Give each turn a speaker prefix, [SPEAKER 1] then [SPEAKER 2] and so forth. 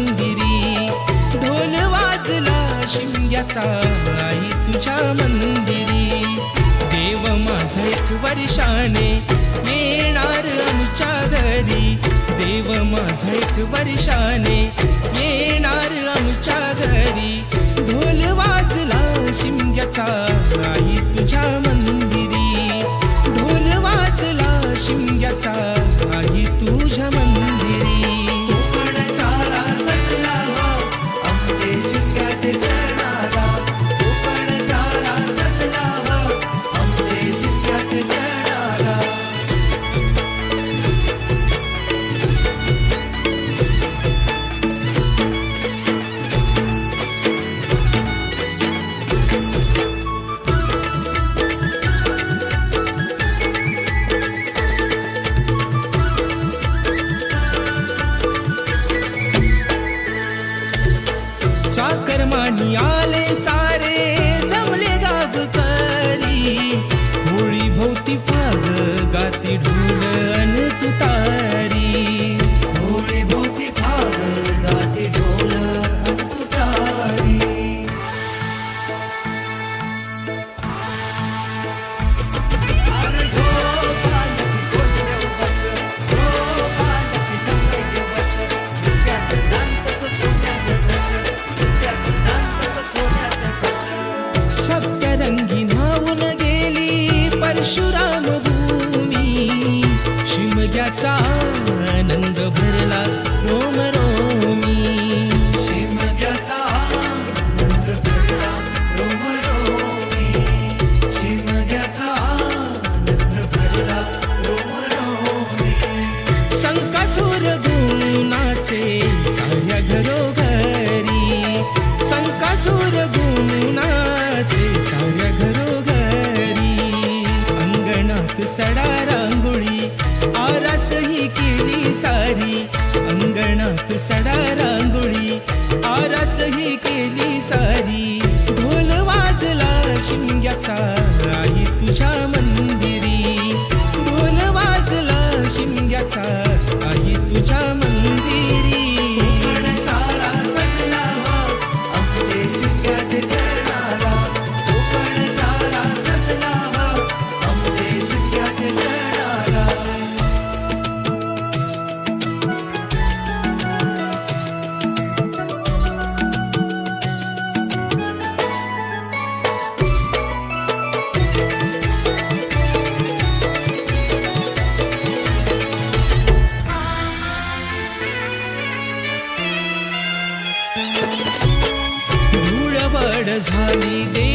[SPEAKER 1] मंदिरी, ढोल वाजला शिमग्याचा आई तुझ्या मंदिरी. देव माझा एक वर्षाने येणार आमच्या घरी, देव माझा एक वर्षाने येणार आमच्या घरी. ढोल वाजला शिमग्याचा आई तुझ्या मंदिरी, ढोल वाजला शिमग्याचा आई तुझ्या मंदिरी.
[SPEAKER 2] कोकण सारा सजला हो आमचे शिमग्याचे सणाला, कोकण सारा सजला हो आमचे शिमग्याचे सणाला.
[SPEAKER 1] चाकरमानी आले सारे जमले गावकरी, होळी भोवती फाग गाती ढोल अन तुतारी.
[SPEAKER 2] होळी भोवती फाग गाते ढोल अन तुतारी. अरे हो पालकी कोंडे बस, हो पालकी डोंगरे बस, डोक्यात दांतच सोन्याचं कस, डोक्यात दांतच सोन्याचं कस.
[SPEAKER 1] सप्तरंगी न्हावून गेली परशुराम भूमी, शिमग्याचा आनंद भरला रोम रोमी.
[SPEAKER 2] शिमग्याचा आनंद भरला रोमरोमी, शिमग्याचा आनंद भरला रोमरोमी.
[SPEAKER 1] संकासूर गुणाचे साऱ्या घरोघरी, संकासूर गुणाचे साऱ्या घरोघरी. अंगणात सडा रांगोळी आरास ही केली सारी, अंगणात सडा रांगोळी आरास ही केली सारी. ढोल वाजला शिमग्याचा आई तुझ्या मंदिरी, ढोल वाजला शिमग्याचा आई तुझ्या मंदिरी.
[SPEAKER 2] कोकण सारा सजला हो आमचे शिमग्याचे सणाला, कोकण सारा सजला हो आमचे शिमग्याचे सणाला.
[SPEAKER 1] धूळवड झाली दे